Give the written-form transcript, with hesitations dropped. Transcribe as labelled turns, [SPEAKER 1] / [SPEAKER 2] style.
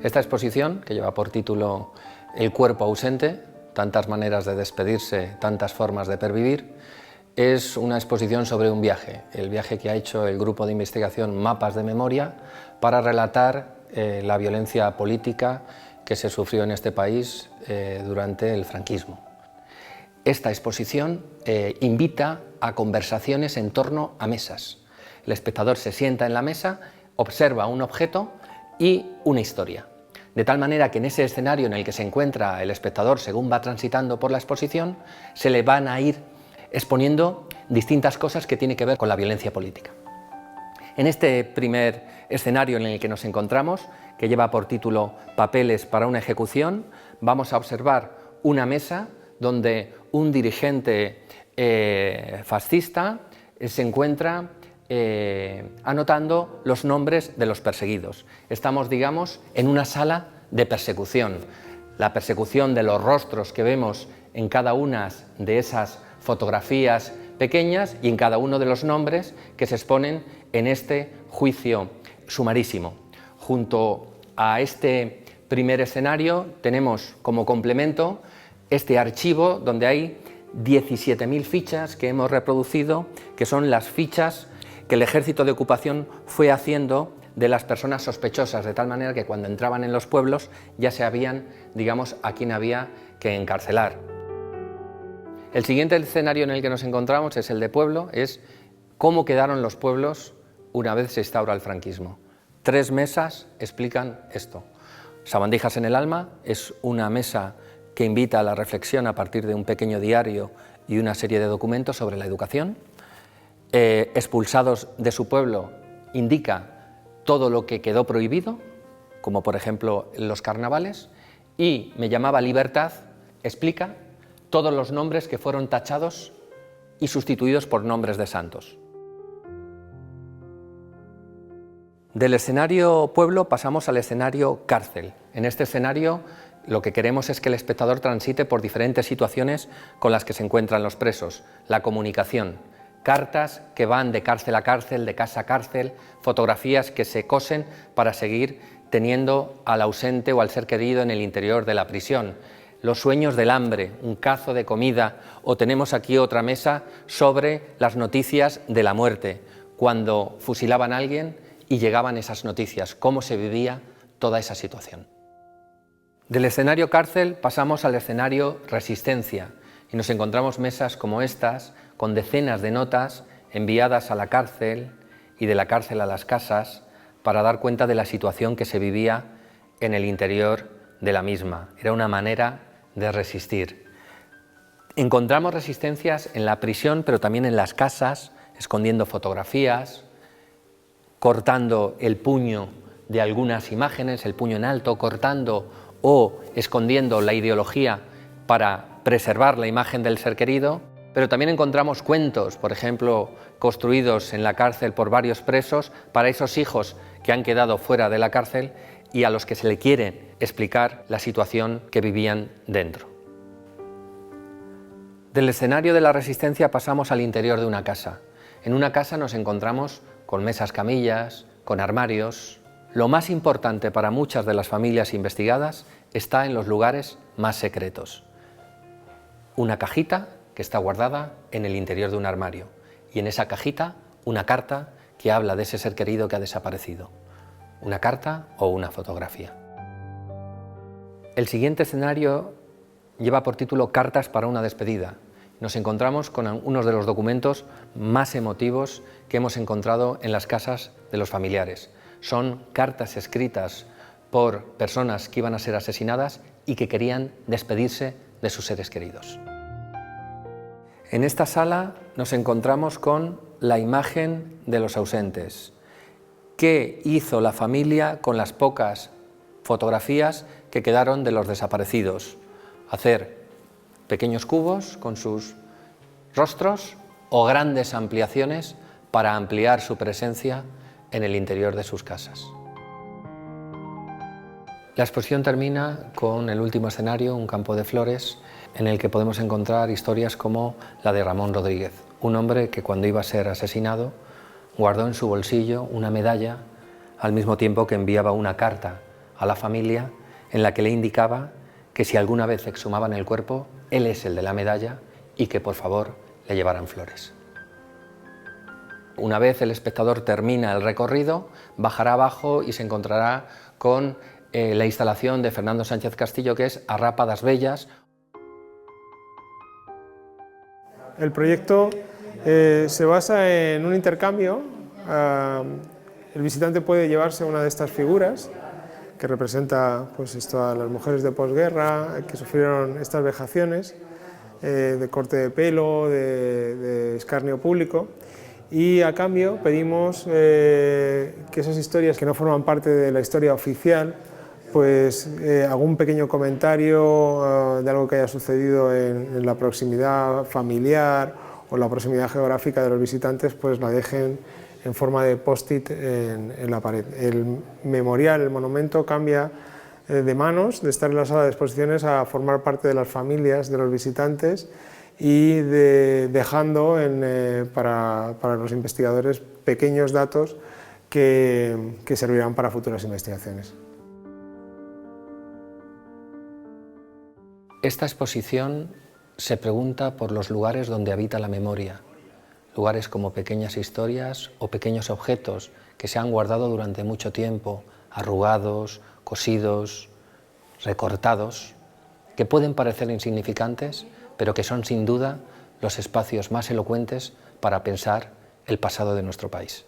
[SPEAKER 1] Esta exposición, que lleva por título El cuerpo ausente, tantas maneras de despedirse, tantas formas de pervivir, es una exposición sobre un viaje, el viaje que ha hecho el grupo de investigación Mapas de Memoria para relatar la violencia política que se sufrió en este país durante el franquismo. Esta exposición invita a conversaciones en torno a mesas. El espectador se sienta en la mesa, observa un objeto y una historia. De tal manera que en ese escenario en el que se encuentra el espectador según va transitando por la exposición, se le van a ir exponiendo distintas cosas que tienen que ver con la violencia política. En este primer escenario en el que nos encontramos, que lleva por título Papeles para una ejecución, vamos a observar una mesa donde un dirigente fascista se encuentra anotando los nombres de los perseguidos. Estamos, digamos, en una sala de persecución. La persecución de los rostros que vemos en cada una de esas fotografías pequeñas y en cada uno de los nombres que se exponen en este juicio sumarísimo. Junto a este primer escenario tenemos como complemento este archivo donde hay 17.000 fichas que hemos reproducido, que son las fichas que el ejército de ocupación fue haciendo de las personas sospechosas, de tal manera que cuando entraban en los pueblos ya sabían, digamos, a quién había que encarcelar. El siguiente escenario en el que nos encontramos es el de pueblo, es cómo quedaron los pueblos una vez se instaura el franquismo. 3 mesas explican esto. Sabandijas en el alma es una mesa que invita a la reflexión a partir de un pequeño diario y una serie de documentos sobre la educación. Expulsados de su pueblo indica todo lo que quedó prohibido, como por ejemplo los carnavales, y Me llamaba Libertad explica todos los nombres que fueron tachados y sustituidos por nombres de santos. Del escenario pueblo pasamos al escenario cárcel. En este escenario lo que queremos es que el espectador transite por diferentes situaciones con las que se encuentran los presos. La comunicación, cartas que van de cárcel a cárcel, de casa a cárcel, fotografías que se cosen para seguir teniendo al ausente o al ser querido en el interior de la prisión. Los sueños del hambre, un cazo de comida, o tenemos aquí otra mesa sobre las noticias de la muerte, cuando fusilaban a alguien y llegaban esas noticias, cómo se vivía toda esa situación. Del escenario cárcel pasamos al escenario resistencia y nos encontramos mesas como estas con decenas de notas enviadas a la cárcel y de la cárcel a las casas para dar cuenta de la situación que se vivía en el interior de la misma. Era una manera de resistir. Encontramos resistencias en la prisión, pero también en las casas, escondiendo fotografías, cortando el puño de algunas imágenes, el puño en alto, cortando o escondiendo la ideología para preservar la imagen del ser querido, pero también encontramos cuentos, por ejemplo, construidos en la cárcel por varios presos para esos hijos que han quedado fuera de la cárcel y a los que se le quiere explicar la situación que vivían dentro. Del escenario de la resistencia pasamos al interior de una casa. En una casa nos encontramos con mesas camillas, con armarios. Lo más importante para muchas de las familias investigadas está en los lugares más secretos. Una cajita que está guardada en el interior de un armario y en esa cajita una carta que habla de ese ser querido que ha desaparecido. Una carta o una fotografía. El siguiente escenario lleva por título Cartas para una despedida. Nos encontramos con unos de los documentos más emotivos que hemos encontrado en las casas de los familiares. Son cartas escritas por personas que iban a ser asesinadas y que querían despedirse de sus seres queridos. En esta sala nos encontramos con la imagen de los ausentes. ¿Qué hizo la familia con las pocas fotografías que quedaron de los desaparecidos? Hacer pequeños cubos con sus rostros o grandes ampliaciones para ampliar su presencia en el interior de sus casas. La exposición termina con el último escenario, un campo de flores, en el que podemos encontrar historias como la de Ramón Rodríguez, un hombre que cuando iba a ser asesinado guardó en su bolsillo una medalla al mismo tiempo que enviaba una carta a la familia en la que le indicaba que si alguna vez exhumaban el cuerpo, él es el de la medalla y que por favor le llevaran flores. Una vez el espectador termina el recorrido, bajará abajo y se encontrará con la instalación de Fernando Sánchez Castillo, que es Arrapa das Bellas.
[SPEAKER 2] El proyecto se basa en un intercambio. El visitante puede llevarse una de estas figuras que representa pues, a las mujeres de posguerra que sufrieron estas vejaciones de corte de pelo, de escarnio público, y a cambio pedimos que esas historias que no forman parte de la historia oficial, pues algún pequeño comentario de algo que haya sucedido en la proximidad familiar o la proximidad geográfica de los visitantes, pues la dejen en forma de post-it en la pared. El memorial, el monumento, cambia de manos, de estar en la sala de exposiciones a formar parte de las familias de los visitantes y dejando para los investigadores pequeños datos que servirán para futuras investigaciones.
[SPEAKER 1] Esta exposición se pregunta por los lugares donde habita la memoria, lugares como pequeñas historias o pequeños objetos que se han guardado durante mucho tiempo, arrugados, cosidos, recortados, que pueden parecer insignificantes, pero que son sin duda los espacios más elocuentes para pensar el pasado de nuestro país.